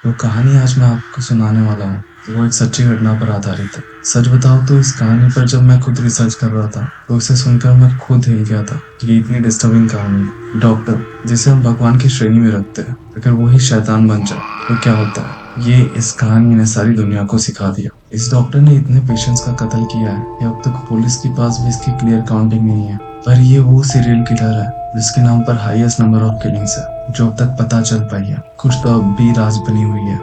जो कहानी आज मैं आपको सुनाने वाला हूँ वो एक सच्ची घटना पर आधारित है। सच बताओ तो इस कहानी पर जब मैं खुद रिसर्च कर रहा था तो उसे सुनकर मैं खुद हिल गया था कि ये इतनी डिस्टर्बिंग कहानी है। डॉक्टर जिसे हम भगवान की श्रेणी में रखते हैं, अगर वही शैतान बन जाए तो क्या होता है, ये इस कहानी ने सारी दुनिया को सिखा दिया। इस डॉक्टर ने इतने पेशेंट्स का कत्ल किया है कि अब तक पुलिस के पास भी इसकी क्लियर काउंटिंग नहीं है। पर ये वो सीरियल किलर है जिसके नाम पर हाईएस्ट नंबर ऑफ किलिंग्स है जो अब तक पता चल पाई है। कुछ तो अब भी राज बनी हुई है।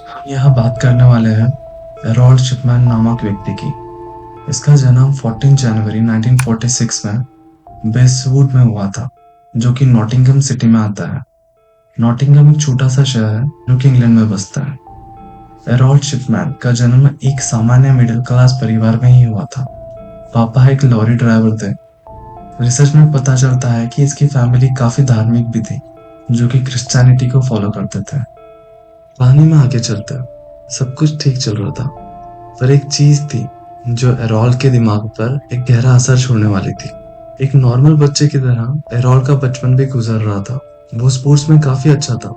हम यहाँ बात करने वाले हैं एरोल्ड शिपमैन नामक व्यक्ति की। इसका जन्म 14 जनवरी 1946 में बेसवुड में हुआ था, जो कि नॉटिंघम सिटी में आता है। नॉटिंघम एक छोटा सा शहर है जो कि इंग्लैंड में बसता है। एरोल्ड शिपमैन का जन्म एक सामान्य मिडिल क्लास परिवार में ही हुआ था। पापा एक लॉरी ड्राइवर थे। रिसर्च में पता चलता है कि इसकी फैमिली काफी धार्मिक भी थी, जो कि क्रिश्चियनिटी को फॉलो करते थे। कहानी में आगे चलते सब कुछ ठीक चल रहा था, पर एक चीज थी जो एरोल के दिमाग पर एक गहरा असर छोड़ने वाली थी। एक नॉर्मल बच्चे की तरह एरोल का बचपन भी गुजर रहा था। वो स्पोर्ट्स में काफी अच्छा था।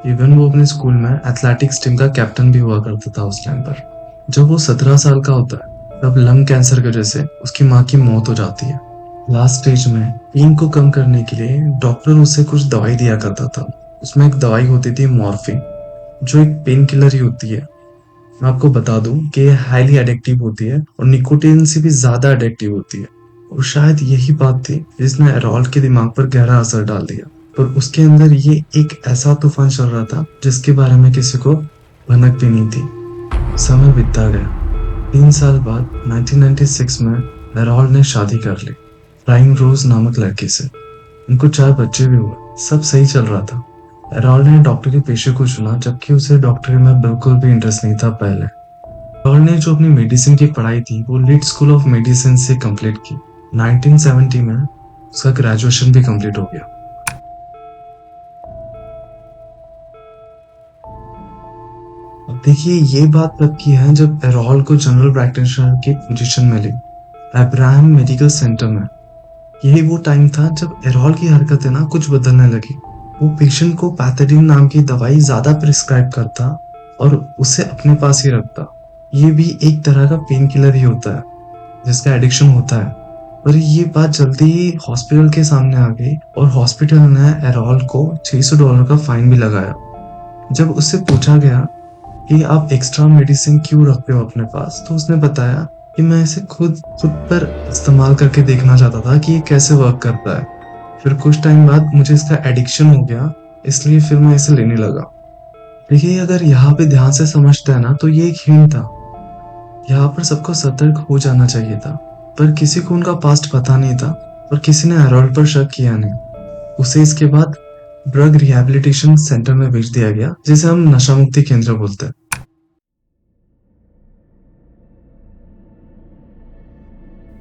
इवन वो अपने स्कूल में एथलेटिक्स टीम का कैप्टन भी हुआ करता था उस टाइम पर। जब वो 17 साल का होता है तब लंग कैंसर की वजह से उसकी माँ की मौत हो जाती है। लास्ट स्टेज में पेन को कम करने के लिए डॉक्टर उसे कुछ दवाई दिया करता था। उसमें एक दवाई होती थी मॉर्फिन, जो एक पेन किलर ही होती है। मैं आपको बता दूं कि ये हाईली एडिक्टिव होती है और निकोटीन से भी ज्यादा एडिक्टिव होती है। और शायद यही बात थी जिसने एरोल के दिमाग पर गहरा असर डाल दिया। पर उसके अंदर ये एक ऐसा तूफान चल रहा था जिसके बारे में किसी को भनक भी नहीं थी। समय बीतता गया। 3 साल बाद 1996 में एरोल ने शादी कर ली, फ्लाइंग रोज नामक लड़के से। उनको 4 बच्चे भी हुए। सब सही चल रहा था। एरोल ने डॉक्टरी पेशे को चुना, जबकि उसे डॉक्टरी में बिल्कुल भी इंटरेस्ट नहीं था पहले। एरोल ने जो अपनी मेडिसिन की पढ़ाई थी वो लीड स्कूल ऑफ मेडिसिन से कंप्लीट की। 1970 में उसका ग्रेजुएशन भी कंप्लीट हो गया। अब देखिए, ये बात तब की है जब एरोल को जनरल प्रैक्टिशनर की पोजीशन मिली अब्राहम मेडिकल सेंटर में। यही वो टाइम था जब एरोल की हरकतें ना कुछ बदलने लगी। वो पेशेंट को पैथेडिन नाम की दवाई ज्यादा प्रिस्क्राइब करता और उसे अपने पास ही रखता। ये भी एक तरह का पेन किलर ही होता है जिसका एडिक्शन होता है। पर ये बात जल्दी ही हॉस्पिटल के सामने आ गई और हॉस्पिटल ने एरोल को $600 का फाइन भी लगाया। जब उससे पूछा गया कि आप एक्स्ट्रा मेडिसिन क्यों रखते हो अपने पास, तो उसने बताया कि मैं इसे खुद खुद पर इस्तेमाल करके देखना चाहता था कि ये कैसे वर्क करता है। फिर कुछ टाइम बाद मुझे इसका एडिक्शन हो गया, इसलिए फिर मैं इसे लेने लगा। देखिए, अगर यहाँ पे ध्यान से समझते हैं ना तो ये एक हिंट था। यहाँ पर सबको सतर्क हो जाना चाहिए था। पर किसी को उनका पास्ट पता नहीं था और किसी ने एरोल पर शक किया नहीं। उसे इसके बाद ड्रग रिहैबिलिटेशन सेंटर में भेज दिया गया, जिसे हम नशा मुक्ति केंद्र बोलते हैं।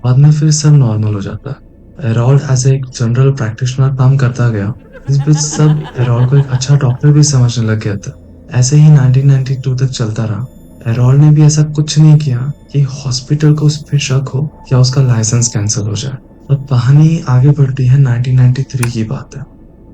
बाद में फिर सब नॉर्मल हो जाता है। एरोल एज एक जनरल प्रैक्टिशनर काम करता गया। इस बीच सब एरोल को एक अच्छा डॉक्टर भी समझने लग गया था। ऐसे ही 1992 तक चलता रहा। एरोल ने भी ऐसा कुछ नहीं किया कि हॉस्पिटल को उस पर शक हो या उसका लाइसेंस कैंसिल हो जाए। अब कहानी आगे बढ़ती है। 1993 की बात है,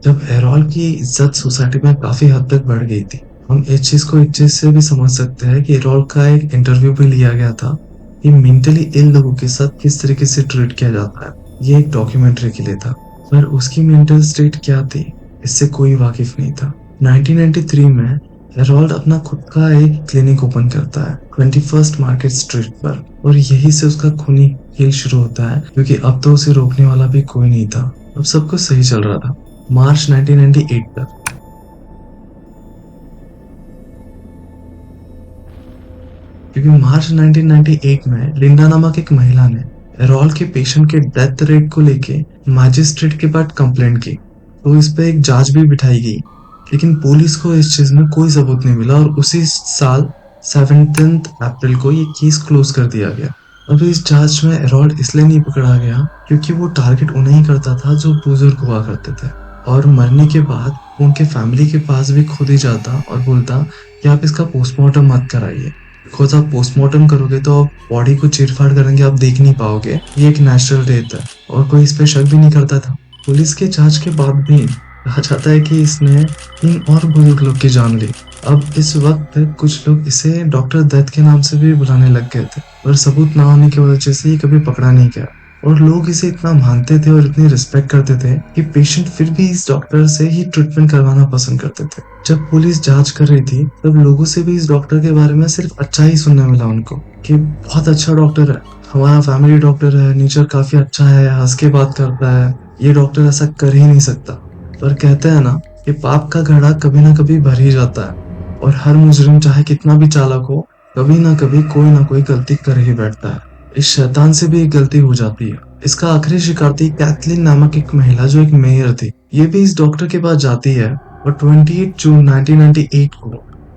जब एरोल की इज्जत सोसाइटी में काफी हद तक बढ़ गई थी। हम इस चीज को एक चीज से भी समझ सकते हैं कि एरोल का एक इंटरव्यू भी लिया गया था कि मेंटली इल लोगों के साथ किस तरीके से ट्रीट किया जाता है। ये एक डॉक्यूमेंट्री के लिए था, पर उसकी मेंटल स्टेट क्या थी इससे कोई वाकिफ नहीं था। 1993 में एरोल्ड अपना खुद का एक क्लिनिक ओपन करता है 21st मार्केट स्ट्रीट पर, और यही से उसका खूनी खेल शुरू होता है, क्योंकि अब तो उसे रोकने वाला भी कोई नहीं था। अब सब कुछ सही चल रहा था। मार्च 1998 तक, क्योंकि मार्च 1998 में लिंडा नामक एक महिला ने एरोल के पेशेंट के डेथ रेट को लेके मैजिस्ट्रेट के पास कंप्लेंट की, तो इस पे एक जांच भी बिठाई गई। लेकिन पुलिस को इस चीज में कोई सबूत नहीं मिला और उसी साल 17 अप्रैल को ये केस क्लोज कर दिया गया। अब इस जांच में एरोल इसलिए नहीं पकड़ा गया क्योंकि वो टारगेट उन्हें ही करता था जो बुजुर्ग हुआ करते थे, और मरने के बाद वो उनके फैमिली के पास भी खुद ही जाता और बोलता कि आप इसका पोस्टमार्टम मत कराइए, बिकॉज आप पोस्टमार्टम करोगे तो आप बॉडी को चीरफाड़ करेंगे, आप देख नहीं पाओगे, ये एक नेचुरल डेथ है। और कोई इस पे शक भी नहीं करता था। पुलिस के जांच के बाद भी कहा जाता है कि इसने 3 और बुजुर्ग लोग की जान ली। अब इस वक्त कुछ लोग इसे डॉक्टर डेथ के नाम से भी बुलाने लग गए थे, पर सबूत ना होने की वजह से ये कभी पकड़ा नहीं गया। और लोग इसे इतना मानते थे और इतनी रिस्पेक्ट करते थे कि पेशेंट फिर भी इस डॉक्टर से ही ट्रीटमेंट करवाना पसंद करते थे। जब पुलिस जांच कर रही थी तब लोगों से भी इस डॉक्टर के बारे में सिर्फ अच्छा ही सुनने मिला उनको, कि बहुत अच्छा डॉक्टर है, हमारा फैमिली डॉक्टर है, नेचर काफी अच्छा है, हंस के बात करता है, ये डॉक्टर ऐसा कर ही नहीं सकता। पर कहते हैं ना कि पाप का घड़ा कभी ना कभी भर ही जाता है, और हर मुजरिम चाहे कितना भी चालाक हो, कभी ना कोई गलती कर ही बैठता है। इस शैतान से भी एक गलती हो जाती है। इसका आखिरी शिकार थी कैथलीन नामक एक महिला जो एक मेयर थी। ये भी इस डॉक्टर के पास जाती है और 28 जून 1998 को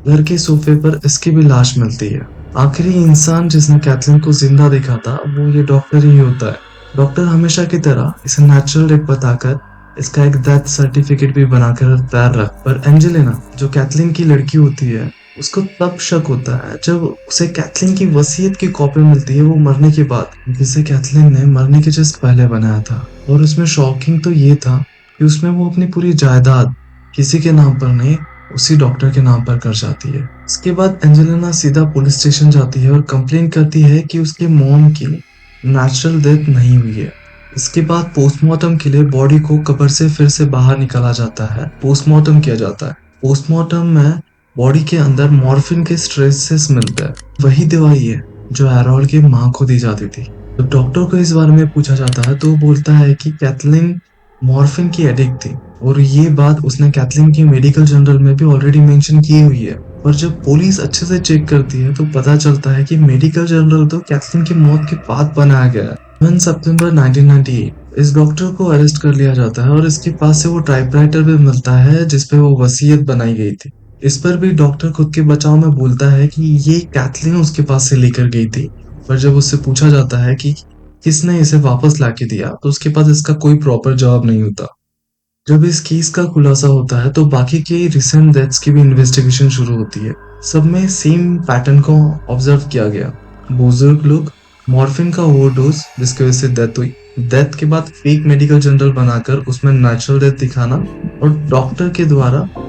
घर के सोफे पर इसकी भी लाश मिलती है। आखिरी इंसान जिसने कैथलीन को जिंदा देखा था वो ये डॉक्टर ही होता है। डॉक्टर हमेशा की तरह इसे नेचुरल डेथ बताकर इसका एक डेथ सर्टिफिकेट भी बनाकर तैयार रख, पर एंजेलिना जो कैथलीन की लड़की होती है उसको तब शक होता है जब उसे कैथलीन की वसीयत की कॉपी मिलती है वो मरने के बाद, जिसे कैथलीन ने मरने के जस्ट पहले बनाया था। और उसमें शॉकिंग तो ये था कि उसमें वो अपनी पूरी जायदाद किसी के नाम पर नहीं, उसी डॉक्टर के नाम पर कर जाती है। इसके बाद एंजेलिना सीधा पुलिस स्टेशन जाती है और कंप्लेन करती है कि उसके मॉम की नेचुरल डेथ नहीं हुई है। इसके बाद पोस्टमार्टम के लिए बॉडी को कब्र से फिर से बाहर निकाला जाता है, पोस्टमार्टम किया जाता है। पोस्टमार्टम में बॉडी के अंदर मॉर्फिन के ट्रेसेस मिलते हैं, वही दवाई है जो एरोल की मां को दी जाती थी। तो डॉक्टर को इस बारे में पूछा जाता है तो वो बोलता है कि कैथलीन मॉर्फिन की एडिक्ट थी, और ये बात उसने कैथलीन की मेडिकल जर्नल में भी ऑलरेडी मेंशन की हुई है। पर जब पुलिस अच्छे से चेक करती है तो पता चलता है कि मेडिकल जर्नल तो कैथलीन की मौत के बाद बनाया गया है। 1 सितंबर 1998 इस डॉक्टर को अरेस्ट कर लिया जाता है और इसके पास से वो टाइपराइटर भी मिलता है जिसपे वो वसीयत बनाई गई थी। इस पर भी डॉक्टर खुद के बचाव में बोलता है कि ये कैथलीन उसके पास से लेकर गई थी। पर जब उससे पूछा जाता है कि किसने इसे वापस लाके दिया तो उसके पास इसका कोई प्रॉपर जवाब नहीं होता। जब इस केस का खुलासा होता है तो बाकी के रिसेंट डेथ्स की भी इन्वेस्टिगेशन शुरू होती है। सब में सेम पैटर्न को ऑब्जर्व किया गया। बुजुर्ग लोग मॉर्फिन का ओवरडोज जिसकी वजह से डेथ हुई, डेथ के बाद फेक मेडिकल जर्नल बनाकर उसमें नेचुरल डेथ दिखाना, और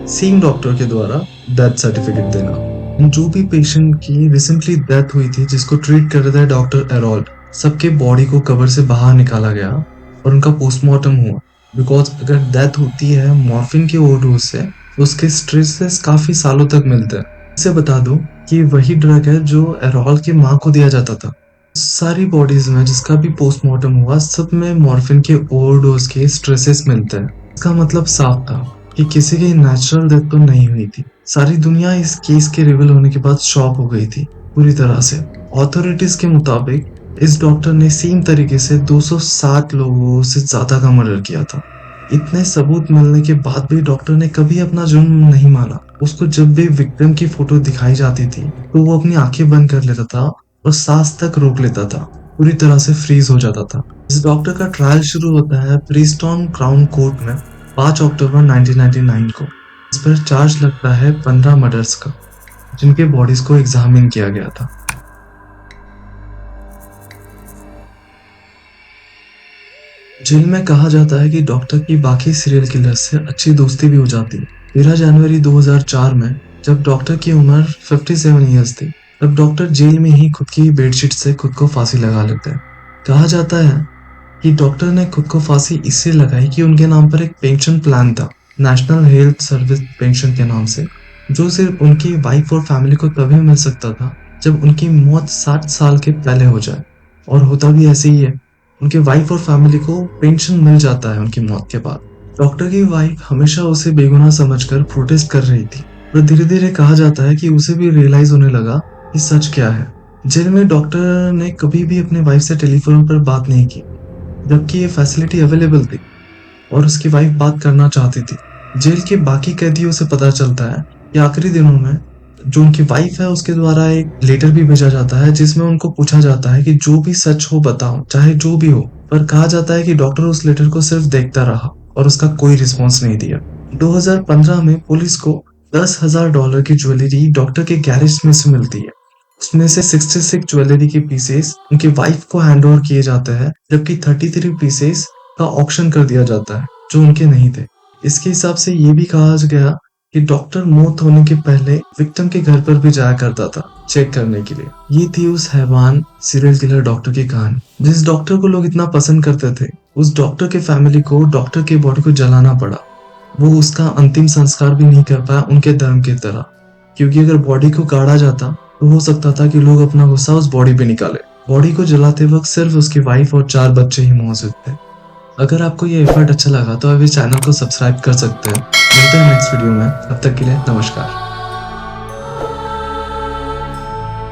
सेम डॉक्टर के द्वारा डेथ सर्टिफिकेट देना। जो भी पेशेंट की रिसेंटली डेथ हुई थी जिसको ट्रीट कर रहा था डॉक्टर एरोल्ड, सबके बॉडी को कवर से बाहर निकाला गया और उनका पोस्टमार्टम हुआ। बिकॉज अगर डेथ होती है मॉर्फिन के ओवरडोज से तो उसके स्ट्रेसेस काफी सालों तक मिलते हैं। इसे बता दूं कि वही ड्रग है जो एरोल की मां को दिया जाता था। सारी बॉडीज में जिसका भी पोस्टमार्टम हुआ सब में मॉर्फिन के ओवरडोज के स्ट्रेसेस मिलते हैं। इसका मतलब साफ था कि किसी की नेचुरल डेथ तो नहीं हुई थी। सारी दुनिया इस केस के रिवील होने के बाद शॉक हो गई थी पूरी तरह से। ऑथोरिटीज के मुताबिक इस डॉक्टर ने सेम तरीके से 260 लोगों से ज्यादा का मर्डर किया था। इतने सबूत मिलने के बाद भी डॉक्टर ने कभी अपना जुर्म नहीं माना। उसको जब भी विक्टिम की फोटो दिखाई जाती थी तो वो अपनी आंखें बंद कर लेता था और सांस तक रोक लेता था, पूरी तरह से फ्रीज हो जाता था। इस डॉक्टर का ट्रायल शुरू होता है प्रीस्टॉन क्राउन कोर्ट में 5 अक्टूबर 1999 को। इस पर चार्ज लगता है 15 मर्डर्स का, जिनके बॉडीज को एग्जामिन किया गया था। जेल में कहा जाता है कि डॉक्टर की बाकी सीरियल किलर से अच्छी दोस्ती भी हो जाती है। 13 जनवरी 2004 में जब डॉक्टर की उम्र 57 ईयर्स थी तब डॉक्टर जेल में ही खुद की बेडशीट से खुद को फांसी लगा लेते हैं। कहा जाता है कि डॉक्टर ने खुद को फांसी इससे लगाई कि उनके नाम पर एक पेंशन प्लान था, नेशनल हेल्थ सर्विस पेंशन के नाम से, जो सिर्फ उनकी वाइफ और फैमिली को तभी मिल सकता था जब उनकी मौत 60 साल के पहले हो जाए। और होता भी ऐसे ही है, उनके वाइफ और फैमिली को पेंशन मिल जाता है उनकी मौत के बाद। डॉक्टर की वाइफ हमेशा उसे बेगुनाह समझकर प्रोटेस्ट कर रही थी, पर धीरे धीरे कहा जाता है कि उसे भी रियलाइज होने लगा कि सच क्या है। जेल में डॉक्टर ने कभी भी अपनी वाइफ से टेलीफोन पर बात नहीं की, जबकि ये फैसिलिटी अवेलेबल थी और उसकी वाइफ बात करना चाहती थी। जेल के बाकी कैदियों से पता चलता है कि आखिरी दिनों में जो उनकी वाइफ है उसके द्वारा एक लेटर भी भेजा जाता है जिसमें उनको पूछा जाता है कि जो भी सच हो बताओ, चाहे जो भी हो। पर कहा जाता है कि डॉक्टर उस लेटर को सिर्फ देखता रहा और उसका कोई रिस्पॉन्स नहीं दिया। 2015 में पुलिस को $10,000 की ज्वेलरी डॉक्टर के गैरेज में से मिलती है। उसमें से 66 ज्वेलरी के पीसेस उनकी वाइफ को हैंड ओवर किए जाते हैं, जबकि 33 पीसेस का ऑक्शन कर दिया जाता है जो उनके नहीं थे। इसके हिसाब से ये भी कहा गया कि डॉक्टर मौत होने के पहले विक्टिम के घर पर भी जाया करता था चेक करने के लिए। ये थी उस हैवान सीरियल किलर डॉक्टर की कहानी। जिस डॉक्टर को लोग इतना पसंद करते थे, उस डॉक्टर के फैमिली को डॉक्टर की बॉडी को जलाना पड़ा। वो उसका अंतिम संस्कार भी नहीं कर पाया उनके धर्म की तरह, क्योंकि अगर बॉडी को गाड़ा जाता तो हो सकता था कि लोग अपना गुस्सा उस बॉडी पे निकाले। बॉडी को जलाते वक्त सिर्फ उसकी वाइफ और 4 बच्चे ही मौजूद थे। अगर आपको ये एफर्ट अच्छा लगा तो अभी चैनल को सब्सक्राइब कर सकते हैं। मिलते हैं नेक्स्ट वीडियो में, तब तक के लिए नमस्कार।